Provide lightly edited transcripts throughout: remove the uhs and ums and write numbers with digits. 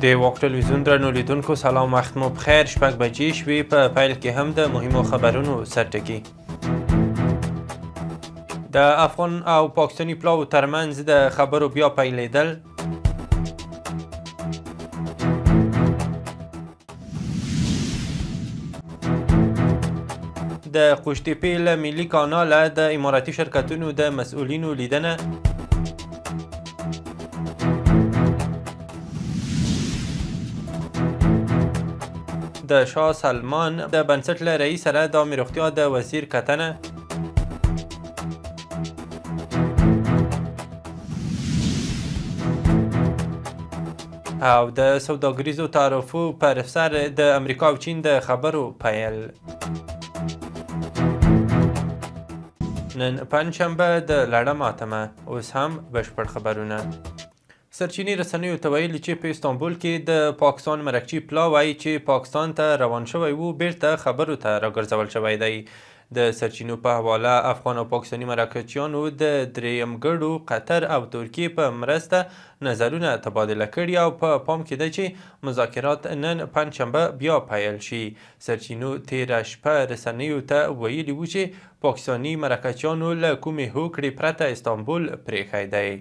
د واق ټلویزیون درنو لیدونکو سلام، وخت مو بخیر. شپږ بجې شوې. په پیل کې هم د مهمو خبرونو سرټکي. د افغان او پاکستاني پلاوو ترمنځ د خبرو بیا پیلېدل. د قوشتېپې له ملي کاناله د اماراتي شرکتونو د مسؤلینو لیدنه. د شاه سلمان د بنسټ له رئیس سره د عامې روغتیا د وزیر کتنه. او د سوداګریزو تعرفو پر سر د امریکا او چین د خبرو پیل. نن پنجشنبه د لړم اتمه. اوس هم بشپړ خبرونه. سرچینې رسنیو ته ویلي چې په استانبول کې د پاکستان مرکچي پلاوی چې پاکستان ته روان شوی و بیرته خبرو ته راګرځول شوی دی. د سرچینو په حواله افغان او پاکستاني مرکچیانو د درېیمګړو قطر او ترکیې په مرسته نظرونه تبادله کړي او په پام کې ده چې مذاکرات نن پنجشنبه بیا پیل شي. سرچینو تیره شپه رسنیو ته ویلي و چې پاکستاني مرکچیانو له کومې هوکړې پرته استانبول پرېښی دی.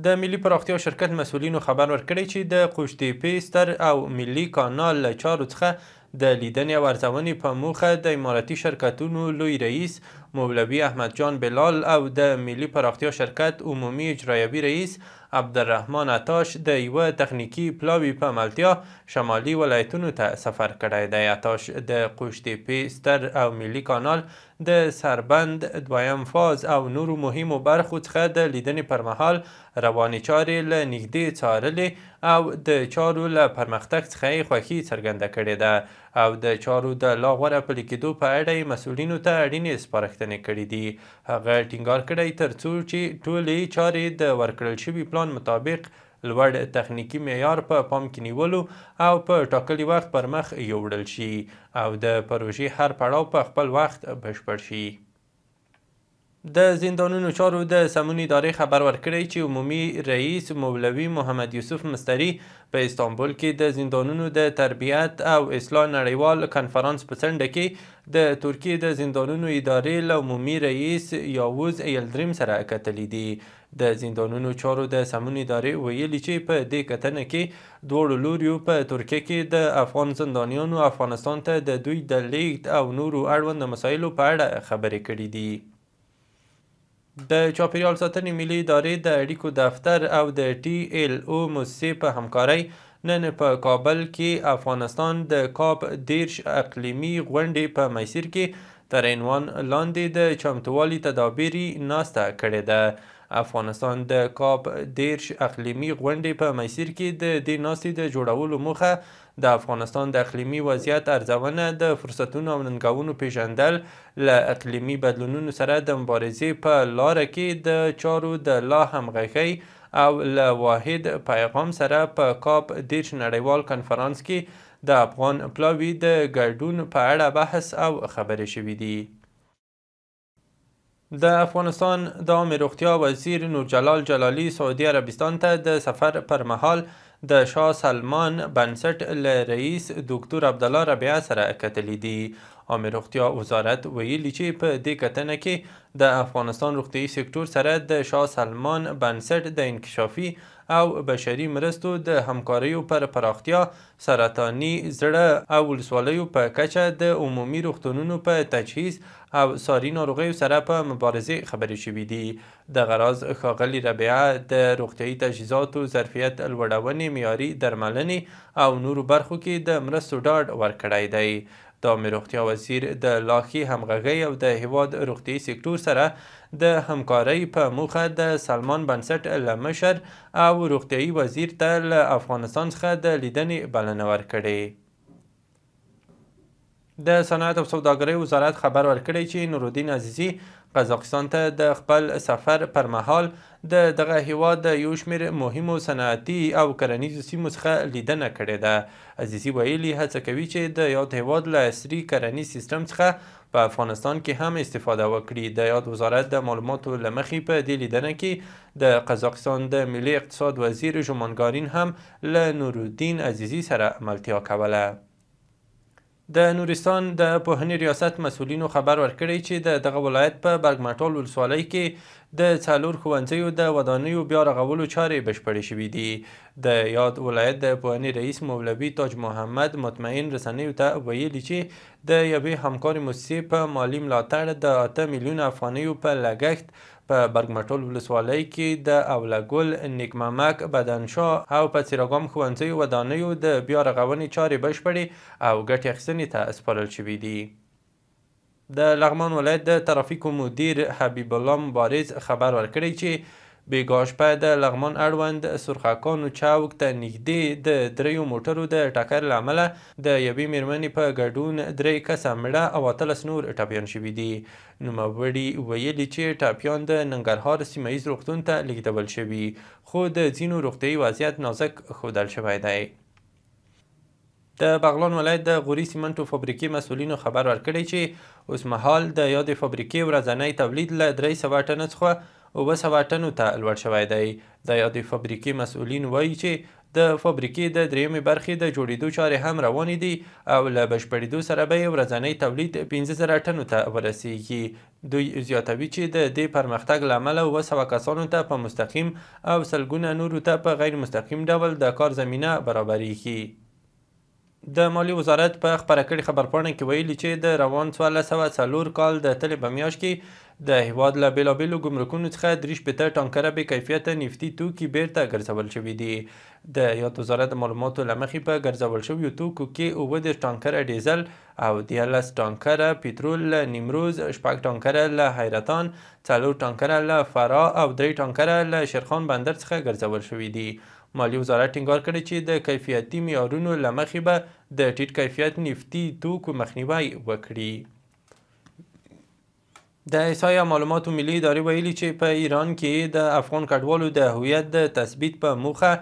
د ملي پراختیا شرکت مسؤلینو خبر ورکړی چې د قوشتېپې ستر او ملي کانال له چارو څخه د لیدنې او ارزونې په موخه د اماراتي شرکتونو لوی رئیس مولوي احمد جان بلال او د ملي پراختیا شرکت عمومي اجرایوي رئیس عبدالرحمن عطاش د یوه تخنیکي پلاوي په ملتیا شمالي ولایتونو ته سفر کړی دی. عطاش د قوشتېپې ستر او ملي کانال د سربند دویم فاز او نورو مهمو برخو څخه د لیدنې پر مهال روانې چارې له نږدې څارلې او د چارو له پرمختګ څخه یې خوښي څرګنده کړې ده او د چارو د لا غوره پلي کېدو په اړه یې مسؤلینو ته اړینې سپارښتنې کړي دي. هغه ټینګار کړی تر څو چې ټولې چارې د ورکړل شوي پلان مطابق لوړ تخنیکي معیار په پام کې نیولو او په ټاکلي وخت پر مخ یوړل شي او د پروژې هر پړاو په خپل وخت بشپړ شي. د زندانونو چارو د سمون ادارې خبر ورکړی چې عمومي رئیس مولوي محمد یوسف مستري په استانبول کې د زندانونو د تربیت او اصلاح نړیوال کنفرانس په څنډه کې د ترکیې د زندانونو ادارې له عمومي رئیس یاووز یلدریم سره کتلي دي. د زندانونو چارو د سمون ادارې ویلي چې په دې کتنه کې دواړو لوریو په ترکیه کې د افغان زندانیانو افغانستان ته د دوی د لیږد او نورو اړوند مسایلو په اړه خبرې کړي دي. د چاپیریال ساتنې ملي ادارې د اړیکو دفتر او د TLO مؤسسې په همکارۍ نن په کابل کې افغانستان د کاپ 10 اقلیمي غونډې په میسر کې تر عنوان لاندې د چمتووالي تدابیري ناسته کړې ده. افغانستان د کاپ 10 اقلیمي غونډې په میسر کې د دې ناستې د جوړولو موخه د افغانستان د اقلیمي وضعیت ارزونه، د فرصتونو او ننګونو پیژندل، له اقلیمي بدلونونو سره د مبارزې په لاره کې د چارو د لا همغږۍ او له واحد پیغام سره په کاپ 10 نړیوال کنفرانس کې د افغان پلاوي د ګډون په اړه بحث او خبرې شوي دي. د افغانستان د عامې روغتیا وزیر نورجلال جلالي سعودي عربستان ته د سفر پر مهال د شاه سلمان بنسټ له رئیس دکتور عبدالله ربیعه سره کتلي دي. عامې روغتیا وزارت ویلي چې په دې کتنه کې د افغانستان روغتیايي سکتور سره د شاه سلمان بنسټ د انکشافي او بشري مرستو د همکاریو پر پراختیا، سرطاني زړه او ولسوالیو په کچه د عمومي روغتونونو په تجهیز او ساري ناروغیو سره په مبارزې خبرې شوي دي. دغه راز ښاغلي ربیعه د روغتیايي تجهیزاتو ظرفیت لوړونې، معیاري درملنې او نورو برخو کې د مرستو ډاډ ورکړی دی. د عامې روغتیا وزیر د لا ښې همغږۍ او د هیواد روغتیايي سکتور سره د همکارۍ په موخه د سلمان بنسټ له مشر او روغتیايي وزیر ته له افغانستان څخه د لیدنې بلنه ورکړې. د صنعت او سوداګرۍ وزارت خبر ورکړی چې نورالدین عزیزي قزاقستان ته د خپل سفر پر مهال د دغه هیواد د یو شمېر مهمو صنعتي او کرنیزو سیمو څخه لیدنه کړې ده. عزیزي ویلي هڅه کوي چې د یاد هیواد له عصري کرنیز سیستم څخه په افغانستان کې هم استفاده وکړي. د یاد وزارت د معلوماتو له مخې په دې لیدنه کې د قزاقستان د ملي اقتصاد وزیر ژومانګارین هم له نورالدین عزیزي سره ملتیا کوله. د نورستان د پوهنې ریاست مسؤلینو خبر ورکړی چې د دغه ولایت په برګمټال ولسوالۍ کې د 4 ښوونځیو د ودانیو بیا رغولو چارې بشپړې شوې دي. د یاد ولایت د پوهنې رئیس مولوي تاج محمد مطمئن رسنیو ته ویلي چې د یوې همکارې مؤسسې په مالي ملاتړ د 8 میلیون افغانیو په لګښت په برګمټال ولسوالۍ کې د اولګل، نیکممک، بدنشاه او په څراګام ښوونځیو ودانیو د بیا رغونې چارې بشپړې او ګټې اخیستنې ته سپارل شوي دي. د لغمان ولایت د ترافیکو مدیر حبیب الله مبارز خبر ورکړی چې بیګا شپه د لغمان اړوند سرخکانو چوک ته نږدې د 3 موټرو د ټکر له امله د یوې مېرمنې په ګډون 3 کسه مړه او 18 نور ټپیان شوي دي. نوموړي ویلي چې ټپیان د ننګرهار سیمه ییز روغتون ته لیږدول شوي، خو د ځینو روغتیایي وضعیت نازک ښودل شوی دی. د بغلان ولایت د غوري سیمنټو فابریکې مسؤلینو خبر ورکړی چې اوسمهال د یادې فابریکې ورځنی تولید له 300 ټنو څخه 700 ټنو ته لوړ شوی دی. د یادې فابریکې مسؤلین وایي چې د فابریکې د 3مې برخې د جوړېدو چارې هم روانې دي او له بشپړېدو سره به یې ورځنی تولید 15,000 ټنو ته ورسیږي. دوی زیاتوي چې د دې پرمختګ له امله 700 کسانو ته په مستقیم او سلګونه نورو ته په غیر مستقیم ډول د کار زمینه برابریږي. د مالیې وزارت په خپره کړې خبرپاڼه کې ویلي چې د روان 1404 کال د تلې په میاشت کې د هیواد له بېلابېلو ګمرکونو څخه 63 ټانکره بې کیفیته نفتي توکي بیرته ګرځول شوي دي. د یاد وزارت د معلوماتو له مخې په ګرځول شویو توکو کې 19 ټانکره ډیزل او 13 ټانکره پټرول له نیمروز، 6 ټانکره له حیرتان، 4 ټانکره له فرا او 3 ټانکره له شیرخان بندر څخه ګرځول شوي دي. مالیې وزارت ټینګار کړی چې د کیفیتي معیارونو له مخې به د ټیټ کیفیت نفتي توکو مخنیوی وکړي. د احصایې معلوماتو ملي ادارې ویلي چې په ایران کې د افغان کډوالو د هویت د تثبیت په موخه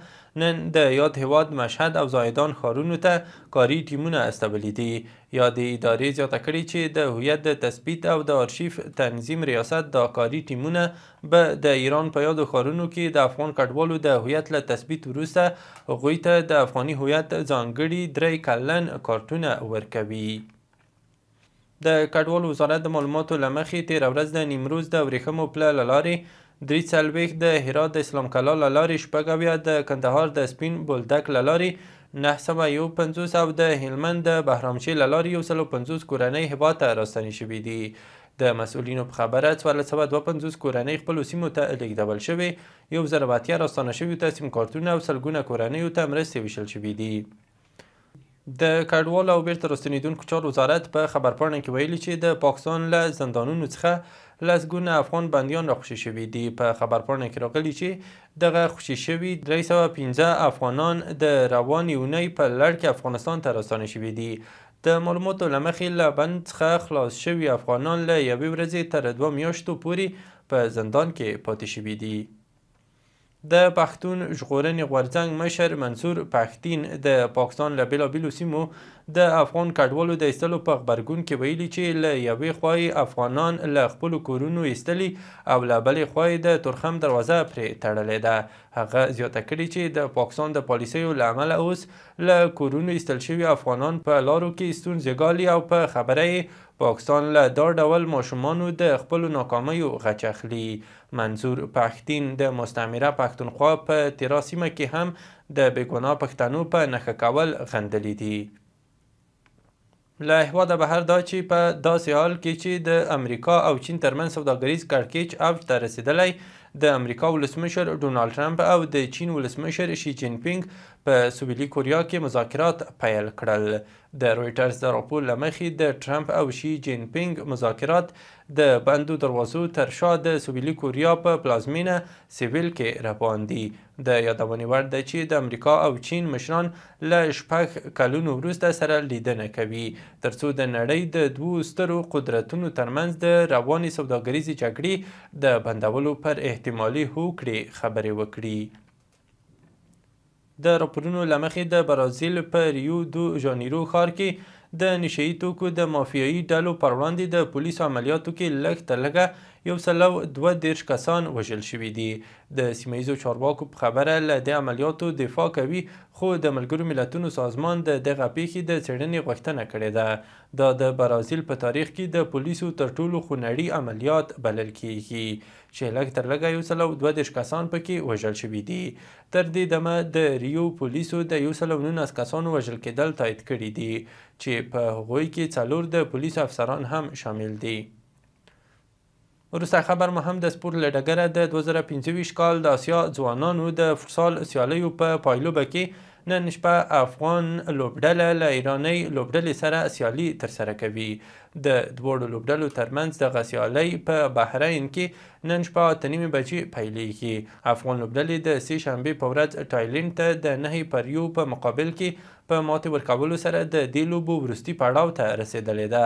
نن د یاد هیواد مشهد او زاهدان ښارونو ته کاري ټیمونه استولی دي. یادې ادارې زیاته کړې چې د هویت د تثبیت او د آرشیف تنظیم ریاست دا کاري ټیمونه به د ایران په یادو ښارونو کې د افغان کډوالو د هویت له تثبیت وروسته هغوی ته د افغاني هویت ځانګړي 3 کلن کارتونه ورکوي. د کډوالو وزارت د معلوماتو له مخې تېره ورځ د نیمروز د ورېښمو پله له لارې 43 د هرات د اسلام کلا له لارې 96 د کندهار د سپین بولدک له لارې 951 او د هلمند د بهرامچې له لارې 150 کورنۍ هیواد ته راستنې شوي دي. د مسؤلینو په خبره 1452 کورنۍ خپلو سیمو ته لیږدول شوې، 1080 راستانه شویو ته سیم کارتونه او سلګونه کورنیو ته مرستې ویشل شوي دي. د کډوالو او بیرته راستنېدونکو چارو وزارت په خبرپاڼه کې ویلي چې د پاکستان له زندانونو څخه لسګونه افغان بندیان راخوشي شوي دي. په خبرپاڼه کې راغلي چې دغه خوشي شوي 315 افغانان د روانې اونۍ په لړ کې افغانستان ته راستانه شوي دي. د معلوماتو له مخې له بند څخه خلاص شوي افغانان له 1 ورځې تر 2 میاشتو پورې په زندان کې پاتې شوي دي. د پښتون ژغورنې غورځنګ مشر منصور پښتين د پاکستان له بېلابېلو سیمو د افغان کډوالو د ایستلو په غبرګون کې ویلي چې له یوې خوا افغانان له خپلو کورونو ایستلي او له بلې خوا د تورخم دروازه پرې تړلې ده. هغه زیاته کړې چې د پاکستان د پالیسیو له امله اوس له کورونو ایستل شوي افغانان په لارو کې ستونزې ګالي او په خبره پاکستان له دا ډول ماشومانو د خپلو ناکامیو غچ اخلي. منصور پښتين د مستعمره پښتونخوا په تیرا سیمه کې هم د بېګناه پښتنو په نښه کول غندلي دي. له هېواده بهر دا چې په داسې حال کې چې د امریکا او چین ترمنځ سوداګریز کړکېچ اوج ته رسېدلی، د امریکا ولسمشر ډونالد ټرمپ او د چین ولسمشر شي جین پینګ په سویلي کوریا کې مذاکرات پیل کړل. د رویټرز د راپور له مخې د ټرمپ او شي جین پینګ مذاکرات د بندو دروازو تر شا د سویلي کوریا په پلازمینه سیول کې روان دي. د یادونې وړ ده چې د امریکا او چین مشران له 6 کلونو وروسته سره لیدنه کوي ترڅو د نړۍ د دوو سترو قدرتونو ترمنځ د روانې سوداګریزې جګړې د بندولو پر احتمالي هوکړې خبرې وکړي. د راپورونو له مخې د برازیل په ریو دو ژانیرو ښار کې د نشهیي توکو د مافیایي ډلو پر وړاندې د پولیسو عملیاتو کې لږ تر لږه 122 کسان وژل شوي دي. د سیمه ییزو چارواکو په خبره له دې عملیاتو دفاع کوي، خو د ملګرو ملتونو سازمان د دغه پیښې د څېړنې غوښتنه کړې ده. دا د برازیل په تاریخ کې د پولیسو تر ټولو خونړي عملیات بلل کیږي چې لږ تر لږه 122 کسان پکې وژل شوي دي. تر دې دمه د ریو پولیسو د 119 کسانو وژل کېدل تایید کړي دي چې په هغوی کې 4 د پولیسو افسران هم شامل دي. وروسته خبر مو هم د سپورت له ډګره د 2025 کال د آسیا ځوانانو د فوتسال سیالیو په پایلوبه کې نن شپه افغان لوبډله له ایرانۍ لوبډلې سره سیالي ترسره کوي. د دواړو لوبډلو ترمنځ دغه سیالۍ په بحرین کې نن شپه 8:30 بجې پیلیږي. افغان لوبډلې د سې شنبې په ورځ تایلند ته د 9-1 په مقابل کې په ماتې ورکولو سره د دې لوبو وروستي پړاو ته رسېدلې ده.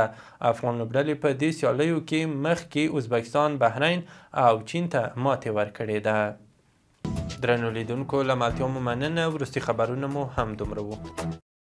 افغان لوبډلې په دې سیالیو کې مخکې ازبکستان، بحرین او چین ته ماتې ورکړې ده. درنو لیدونکو له ملتیا مو مننه. وروستي خبرونه مو هم دومره وو.